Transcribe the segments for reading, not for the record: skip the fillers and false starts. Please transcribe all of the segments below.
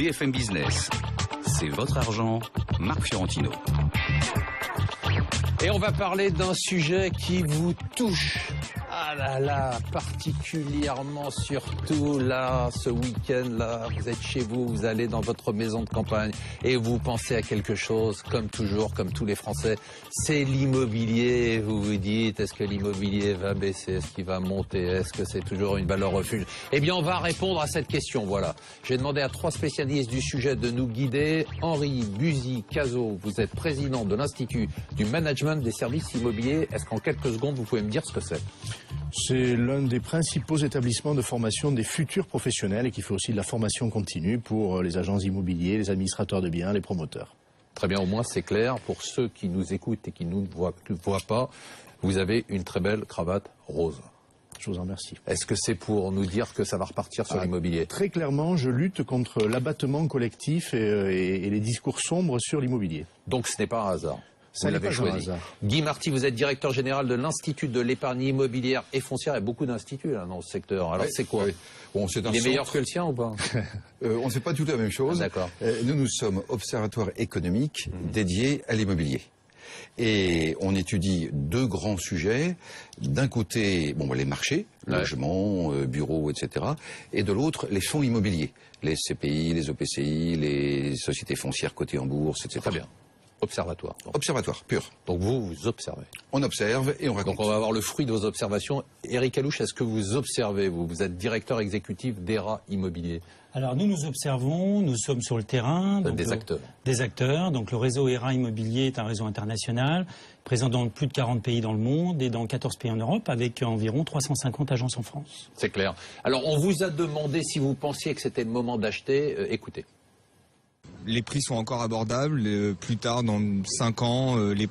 BFM Business. C'est votre argent, Marc Fiorentino. Et on va parler d'un sujet qui vous touche. Ah là là, particulièrement surtout là, ce week-end là, vous êtes chez vous, vous allez dans votre maison de campagne et vous pensez à quelque chose, comme toujours, comme tous les Français, c'est l'immobilier. Vous vous dites, est-ce que l'immobilier va baisser, est-ce qu'il va monter, est-ce que c'est toujours une valeur refuge? Eh bien, on va répondre à cette question, voilà. J'ai demandé à 3 spécialistes du sujet de nous guider. Henri Buzy-Cazot, vous êtes président de l'Institut du Management des Services Immobiliers. Est-ce qu'en quelques secondes, vous pouvez me dire ce que c'est? C'est l'un des principaux établissements de formation des futurs professionnels et qui fait aussi de la formation continue pour les agents immobiliers, les administrateurs de biens, les promoteurs. Très bien, au moins c'est clair. Pour ceux qui nous écoutent et qui ne nous voient pas, vous avez une très belle cravate rose. Je vous en remercie. Est-ce que c'est pour nous dire que ça va repartir sur l'immobilier? Très clairement, je lutte contre l'abattement collectif et les discours sombres sur l'immobilier. Donc ce n'est pas un hasard. Ça n'est pas un hasard. Guy Marty, vous êtes directeur général de l'Institut de l'épargne immobilière et foncière. Il y a beaucoup d'instituts là, dans ce secteur. Alors c'est quoi? Bon, Il est meilleur que le sien ou pas? On ne fait pas tout la même chose. D'accord. Nous sommes observatoire économique dédié à l'immobilier. Et on étudie 2 grands sujets. D'un côté, les marchés, logements, bureaux, etc. Et de l'autre, les fonds immobiliers. Les CPI, les OPCI, les sociétés foncières cotées en bourse, etc. Très bien. Observatoire. Observatoire, pur. Donc vous observez. On observe et on raconte. Donc on va avoir le fruit de vos observations. Éric Alouche, est-ce que vous observez, vous êtes directeur exécutif d'ERA Immobilier? Alors nous observons, nous sommes sur le terrain. Donc des acteurs. Des acteurs. Donc le réseau ERA Immobilier est un réseau international, présent dans plus de 40 pays dans le monde et dans 14 pays en Europe, avec environ 350 agences en France. C'est clair. Alors on vous a demandé si vous pensiez que c'était le moment d'acheter. Écoutez. Les prix sont encore abordables. Plus tard, dans 5 ans, les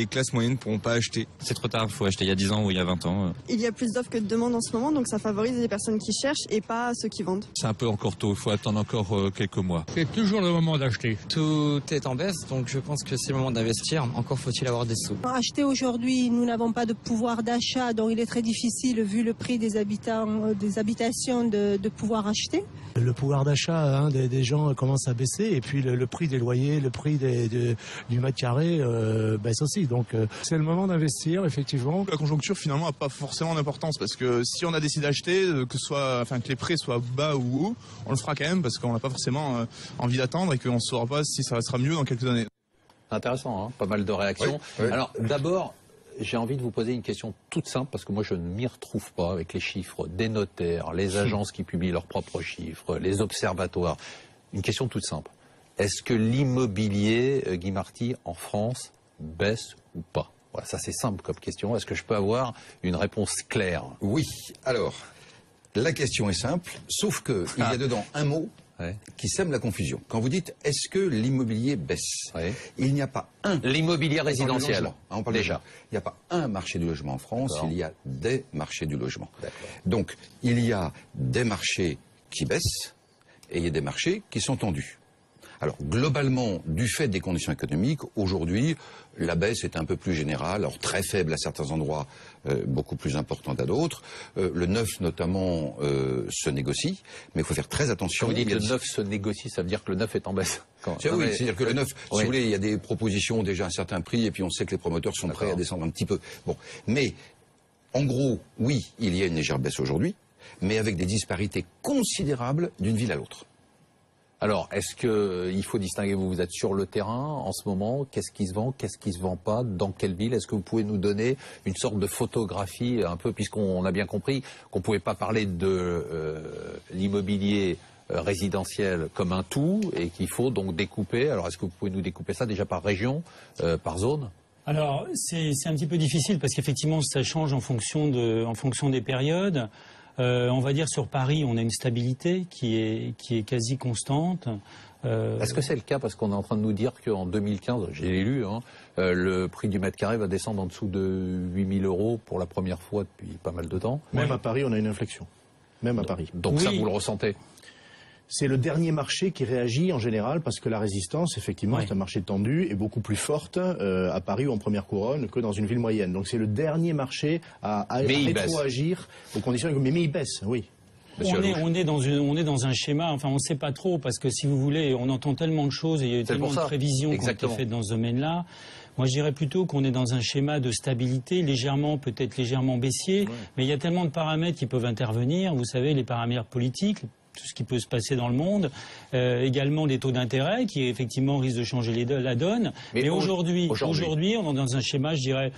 classes moyennes ne pourront pas acheter. C'est trop tard, il faut acheter il y a 10 ans ou il y a 20 ans. Il y a plus d'offres que de demandes en ce moment, donc ça favorise les personnes qui cherchent et pas ceux qui vendent. C'est un peu encore tôt, il faut attendre encore quelques mois. C'est toujours le moment d'acheter. Tout est en baisse, donc je pense que c'est le moment d'investir. Encore faut-il avoir des sous. Acheter aujourd'hui, nous n'avons pas de pouvoir d'achat, donc il est très difficile, vu le prix des habitations, de pouvoir acheter. Le pouvoir d'achat des gens commence à baisser et puis le prix des loyers, le prix du mètre carré baisse aussi. Donc c'est le moment d'investir, effectivement. La conjoncture finalement n'a pas forcément d'importance parce que si on a décidé d'acheter, que les prix soient bas ou hauts, on le fera quand même parce qu'on n'a pas forcément envie d'attendre et qu'on ne saura pas si ça sera mieux dans quelques années. Intéressant, hein, pas mal de réactions. Oui. Alors d'abord, j'ai envie de vous poser une question toute simple parce que moi je ne m'y retrouve pas avec les chiffres des notaires, les agences qui publient leurs propres chiffres, les observatoires. Une question toute simple. Est-ce que l'immobilier, Guy Marty, en France, baisse ou pas? Voilà, ça c'est simple comme question. Est-ce que je peux avoir une réponse claire? Oui. Alors, la question est simple, sauf qu'il y a dedans un mot qui sème la confusion. Quand vous dites « est-ce que l'immobilier baisse ?» Il n'y a pas un... L'immobilier résidentiel, on parle déjà. Il n'y a pas un marché du logement en France, il y a des marchés du logement. Donc, il y a des marchés qui baissent et il y a des marchés qui sont tendus. Alors, globalement, du fait des conditions économiques, aujourd'hui, la baisse est un peu plus générale, alors très faible à certains endroits, beaucoup plus importante à d'autres. Le neuf, notamment, se négocie, mais il faut faire très attention. Quand vous dites que le neuf se négocie, ça veut dire que le neuf est en baisse. Oui, c'est-à-dire que le neuf, si vous voulez, il y a des propositions déjà à un certain prix, et puis on sait que les promoteurs sont prêts à descendre un petit peu. Bon, mais, en gros, oui, il y a une légère baisse aujourd'hui, mais avec des disparités considérables d'une ville à l'autre. Alors, est-ce qu'il faut distinguer, vous êtes sur le terrain en ce moment, qu'est-ce qui se vend, qu'est-ce qui se vend pas, dans quelle ville? Est-ce que vous pouvez nous donner une sorte de photographie un peu, puisqu'on a bien compris qu'on ne pouvait pas parler de l'immobilier résidentiel comme un tout et qu'il faut donc découper. Alors, est-ce que vous pouvez nous découper ça déjà par région, par zone? Alors, c'est un petit peu difficile parce qu'effectivement, ça change en fonction des périodes. On va dire sur Paris, on a une stabilité qui est quasi constante. Est-ce que c'est le cas parce qu'on est en train de nous dire qu'en 2015, j'ai lu, le prix du mètre carré va descendre en dessous de 8 000 € pour la première fois depuis pas mal de temps? Même à Paris, on a une inflexion. Même à Paris. Donc ça, vous le ressentez? C'est le dernier marché qui réagit en général parce que la résistance, effectivement, c'est un marché tendu et beaucoup plus forte à Paris ou en première couronne que dans une ville moyenne. Donc c'est le dernier marché à rétroagir aux conditions. Mais il baisse, oui. On est dans un schéma, enfin on ne sait pas trop, parce que si vous voulez, on entend tellement de choses et il y a eu tellement de prévisions qui ont été faites dans ce domaine-là. Moi je dirais plutôt qu'on est dans un schéma de stabilité, peut-être légèrement baissier, mais il y a tellement de paramètres qui peuvent intervenir, vous savez, les paramètres politiques, tout ce qui peut se passer dans le monde, également des taux d'intérêt qui effectivement risquent de changer la donne. Mais aujourd'hui, on est dans un schéma, je dirais,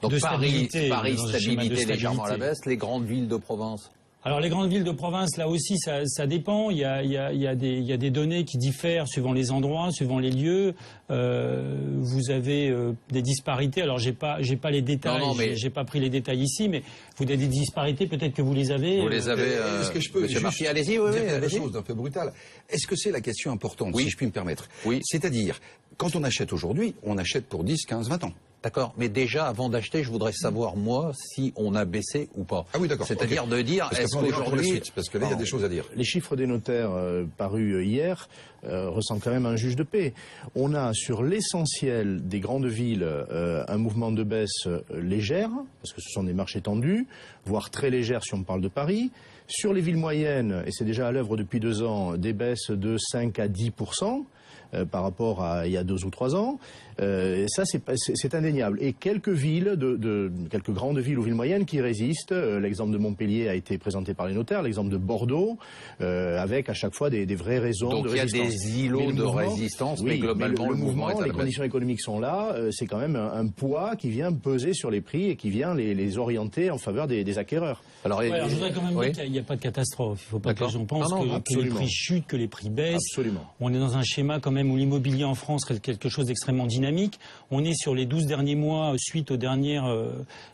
donc de Paris, stabilité légèrement à la baisse, les grandes villes de province. Alors les grandes villes de province, là aussi, ça dépend. Il y a des données qui diffèrent suivant les endroits, suivant les lieux. Vous avez des disparités. Alors j'ai pas les détails, j'ai pas pris les détails ici, mais vous avez des disparités. Peut-être que vous les avez. Vous les avez. Est-ce que je peux Monsieur Marty, allez-y, dire quelque chose d'un peu brutal? Est-ce que c'est la question importante, si je puis me permettre? Oui. C'est-à-dire, quand on achète aujourd'hui, on achète pour 10, 15, 20 ans. D'accord, mais déjà, avant d'acheter, je voudrais savoir, moi, si on a baissé ou pas. Ah oui, d'accord. C'est-à-dire de dire, est-ce qu'aujourd'hui... Parce que là, il y a des choses à dire. Les chiffres des notaires parus hier ressemblent quand même à un juge de paix. On a, sur l'essentiel des grandes villes, un mouvement de baisse légère, parce que ce sont des marchés tendus, voire très légères si on parle de Paris. Sur les villes moyennes, et c'est déjà à l'œuvre depuis 2 ans, des baisses de 5 à 10%. Par rapport à il y a 2 ou 3 ans. Ça, c'est indéniable. Et quelques villes, quelques grandes villes ou villes moyennes qui résistent. L'exemple de Montpellier a été présenté par les notaires, l'exemple de Bordeaux, avec à chaque fois des vraies raisons de résistance. Donc il y a des îlots de résistance, mais globalement, le mouvement est à la baisse. Les conditions économiques sont là. C'est quand même un poids qui vient peser sur les prix et qui vient les orienter en faveur des acquéreurs. Alors je voudrais quand même dire qu'il n'y a pas de catastrophe. Il ne faut pas que les gens pensent que les prix chutent, que les prix baissent. Absolument. On est dans un schéma quand même où l'immobilier en France reste quelque chose d'extrêmement dynamique. On est sur les 12 derniers mois, suite aux dernières,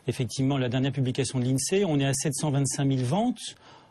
effectivement, la dernière publication de l'INSEE, on est à 725 000 ventes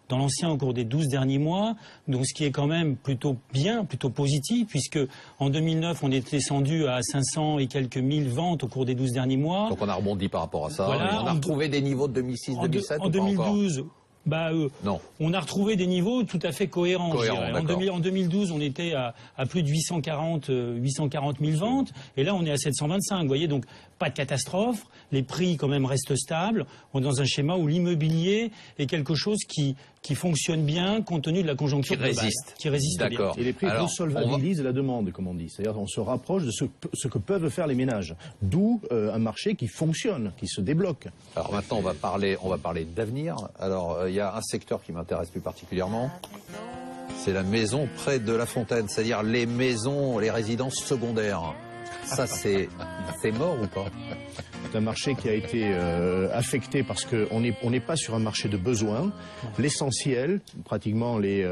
dans l'ancien au cours des 12 derniers mois, donc ce qui est quand même plutôt bien, plutôt positif, puisque en 2009, on est descendu à 500 et quelques mille ventes au cours des 12 derniers mois. Donc on a rebondi par rapport à ça. Voilà, on a retrouvé des niveaux de 2006-2007 en 2012. Non. On a retrouvé des niveaux tout à fait cohérents. En 2012, on était à plus de 840 000 ventes, et là on est à 725. Vous voyez, donc pas de catastrophe. Les prix quand même restent stables. On est dans un schéma où l'immobilier est quelque chose qui fonctionne bien compte tenu de la conjoncture globale, qui résiste bien. Et les prix resolvabilisent la demande, comme on dit. C'est-à-dire on se rapproche de ce que peuvent faire les ménages. D'où un marché qui fonctionne, qui se débloque. Alors maintenant, on va parler d'avenir. Alors il y a un secteur qui m'intéresse plus particulièrement. C'est la maison près de La Fontaine, c'est-à-dire les maisons, les résidences secondaires. Ça, c'est mort ou pas? C'est un marché qui a été affecté parce qu'on n'est pas sur un marché de besoin. L'essentiel, pratiquement les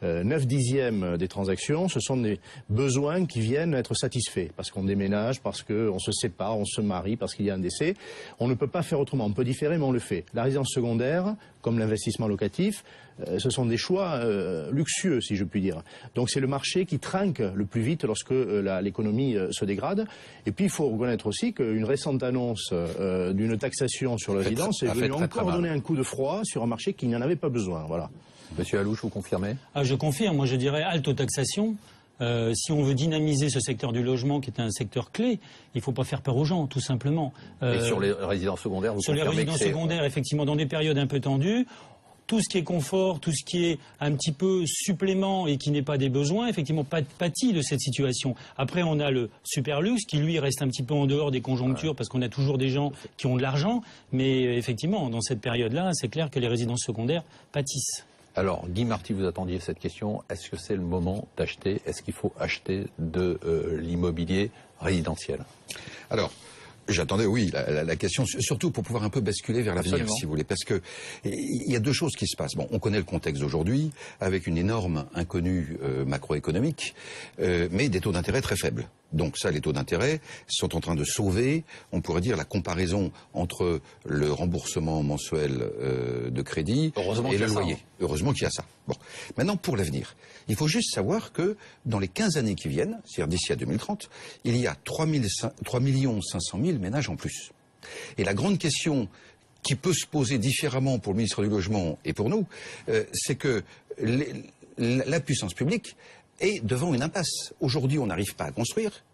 9/10 des transactions, ce sont des besoins qui viennent être satisfaits. Parce qu'on déménage, parce qu'on se sépare, on se marie, parce qu'il y a un décès. On ne peut pas faire autrement. On peut différer, mais on le fait. La résidence secondaire, comme l'investissement locatif, ce sont des choix luxueux, si je puis dire. Donc c'est le marché qui trinque le plus vite lorsque l'économie se dégrade. Et puis il faut reconnaître aussi qu'une récente annonce d'une taxation sur la résidence est venue encore donner un coup de froid sur un marché qui n'en avait pas besoin. Voilà. Monsieur Alouche, vous confirmez? Je confirme. Moi je dirais halte aux taxations. Si on veut dynamiser ce secteur du logement, qui est un secteur clé, il ne faut pas faire peur aux gens, tout simplement. Et sur les résidences secondaires, vous confirmez? Sur les résidences secondaires, effectivement, dans des périodes un peu tendues, tout ce qui est confort, tout ce qui est un petit peu supplément et qui n'est pas des besoins, effectivement, pâtit de cette situation. Après, on a le super luxe qui, lui, reste un petit peu en dehors des conjonctures parce qu'on a toujours des gens qui ont de l'argent. Mais effectivement, dans cette période-là, c'est clair que les résidences secondaires pâtissent. Alors, Guy Marty, vous attendiez cette question. Est-ce que c'est le moment d'acheter? Est-ce qu'il faut acheter de l'immobilier résidentiel? Alors, j'attendais, oui, la question, surtout pour pouvoir un peu basculer vers l'avenir, si vous voulez, parce que il y a 2 choses qui se passent. Bon, on connaît le contexte d'aujourd'hui, avec une énorme inconnue macroéconomique, mais des taux d'intérêt très faibles. Donc ça, les taux d'intérêt sont en train de sauver, on pourrait dire, la comparaison entre le remboursement mensuel de crédit et le loyer. Heureusement qu'il y a ça. Bon, maintenant, pour l'avenir, il faut juste savoir que dans les 15 années qui viennent, c'est-à-dire d'ici à 2030, il y a 3 500 000 ménages en plus. Et la grande question qui peut se poser différemment pour le ministre du Logement et pour nous, c'est que la puissance publique est devant une impasse. Aujourd'hui, on n'arrive pas à construire.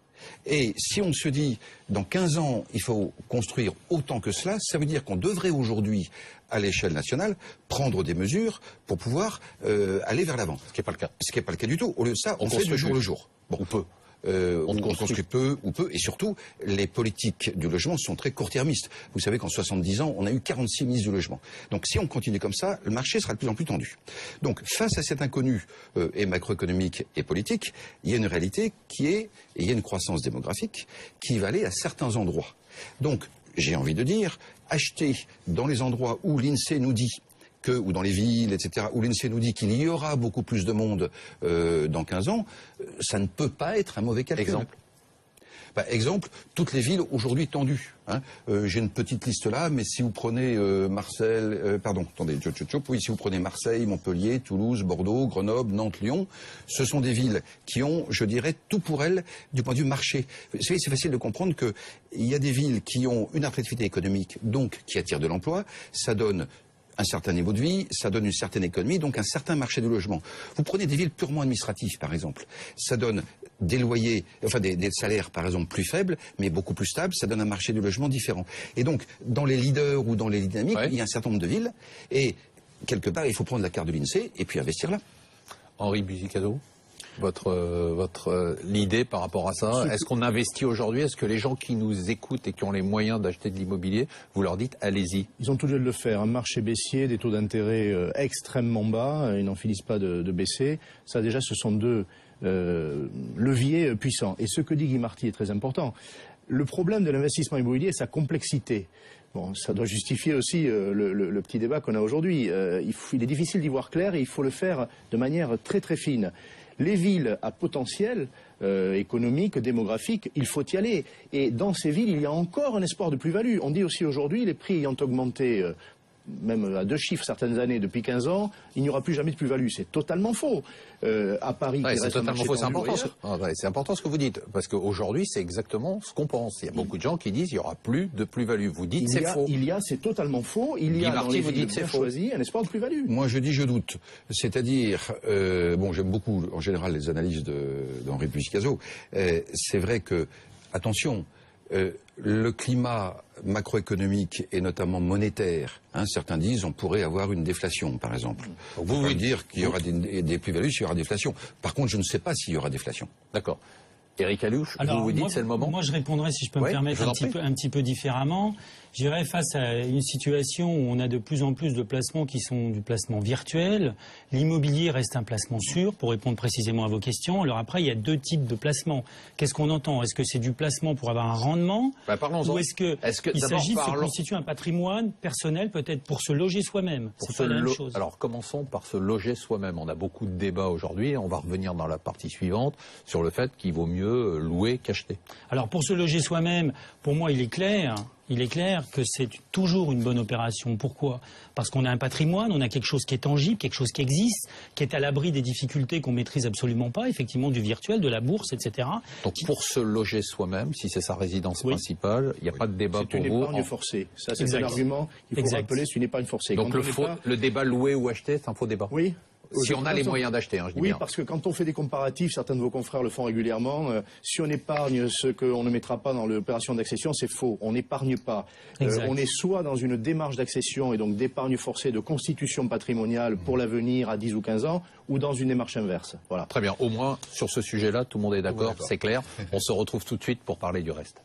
Et si on se dit, dans 15 ans, il faut construire autant que cela, ça veut dire qu'on devrait aujourd'hui, à l'échelle nationale, prendre des mesures pour pouvoir aller vers l'avant. Ce qui n'est pas le cas. Ce qui n'est pas le cas du tout. Au lieu de ça, on fait de jour le jour. Bon, on peut. On construit peu ou peu, et surtout, les politiques du logement sont très court-termistes. Vous savez qu'en 70 ans, on a eu 46 ministres du logement. Donc si on continue comme ça, le marché sera de plus en plus tendu. Donc face à cet inconnu et macroéconomique et politique, il y a une réalité qui est, et il y a une croissance démographique qui va aller à certains endroits. Donc j'ai envie de dire, acheter dans les endroits où l'INSEE nous dit ou dans les villes, etc., où l'INSEE nous dit qu'il y aura beaucoup plus de monde dans 15 ans, ça ne peut pas être un mauvais calcul. Exemple, toutes les villes aujourd'hui tendues. Hein. J'ai une petite liste là, mais si vous prenez si vous prenez Marseille, Montpellier, Toulouse, Bordeaux, Grenoble, Nantes, Lyon, ce sont des villes qui ont, je dirais, tout pour elles du point de vue marché. Vous savez, c'est facile de comprendre qu'il y a des villes qui ont une attractivité économique, donc qui attirent de l'emploi, ça donne un certain niveau de vie, ça donne une certaine économie, donc un certain marché du logement. Vous prenez des villes purement administratives, par exemple. Ça donne des loyers, enfin des salaires, par exemple, plus faibles, mais beaucoup plus stables. Ça donne un marché du logement différent. Et donc, dans les leaders ou dans les dynamiques, il y a un certain nombre de villes. Et quelque part, il faut prendre la carte de l'INSEE et puis investir là. Henri Buzicazo, l'idée par rapport à ça, est-ce qu'on investit aujourd'hui? Est-ce que les gens qui nous écoutent et qui ont les moyens d'acheter de l'immobilier, vous leur dites allez-y? Ils ont tout lieu de le faire. Un marché baissier, des taux d'intérêt extrêmement bas, ils n'en finissent pas de baisser. Ça déjà, ce sont deux leviers puissants. Et ce que dit Guy Marty est très important. Le problème de l'investissement immobilier, c'est sa complexité. Bon, ça doit justifier aussi le petit débat qu'on a aujourd'hui. Il est difficile d'y voir clair et il faut le faire de manière très très fine. Les villes à potentiel économique, démographique, il faut y aller. Et dans ces villes, il y a encore un espoir de plus-value. On dit aussi aujourd'hui, les prix ayant augmenté, même à 2 chiffres certaines années, depuis 15 ans, il n'y aura plus jamais de plus-value. C'est totalement faux. À Paris, c'est totalement faux. C'est important ce que vous dites, parce qu'aujourd'hui, c'est exactement ce qu'on pense. Il y a beaucoup de gens qui disent qu'il n'y aura plus de plus-value. Vous dites c'est faux. C'est totalement faux. Il y a dans les villes bien choisies un espoir de plus-value. Moi, je dis je doute. C'est-à-dire, j'aime beaucoup en général les analyses d'Henri Buzicazo. C'est vrai que, attention, le climat macroéconomique et notamment monétaire, certains disent on pourrait avoir une déflation, par exemple. Vous pouvez dire qu'il y aura des plus-values s'il y aura déflation. Par contre, je ne sais pas s'il y aura déflation. D'accord. Éric Alouche, vous dites c'est le moment? Moi, je répondrai, si je peux me permettre, un petit peu différemment. Je dirais, face à une situation où on a de plus en plus de placements qui sont du placement virtuel, l'immobilier reste un placement sûr, pour répondre précisément à vos questions. Alors après, il y a 2 types de placements. Qu'est-ce qu'on entend? Est-ce que c'est du placement pour avoir un rendement? Ou est-ce qu'il s'agit de se constituer un patrimoine personnel, peut-être pour se loger soi-même? C'est pas la même chose. Alors commençons par se loger soi-même. On a beaucoup de débats aujourd'hui. On va revenir dans la partie suivante sur le fait qu'il vaut mieux louer qu'acheter. Alors pour se loger soi-même, pour moi, il est clair que c'est toujours une bonne opération. Pourquoi? Parce qu'on a un patrimoine, on a quelque chose qui est tangible, quelque chose qui existe, qui est à l'abri des difficultés qu'on maîtrise absolument pas, effectivement du virtuel, de la bourse, etc. Donc pour se loger soi-même, si c'est sa résidence principale, il n'y a pas de débat pour vous. C'est une épargne forcée. Ça, c'est un argument qu'il faut rappeler, c'est une épargne forcée. Donc le débat louer ou acheter, c'est un faux débat. Oui. Si on a les moyens d'acheter, je dis bien. Oui, parce que quand on fait des comparatifs, certains de vos confrères le font régulièrement, si on épargne ce qu'on ne mettra pas dans l'opération d'accession, c'est faux. On n'épargne pas. On est soit dans une démarche d'accession et donc d'épargne forcée, de constitution patrimoniale pour l'avenir à 10 ou 15 ans, ou dans une démarche inverse. Voilà. Très bien. Au moins, sur ce sujet-là, tout le monde est d'accord, c'est clair. On se retrouve tout de suite pour parler du reste.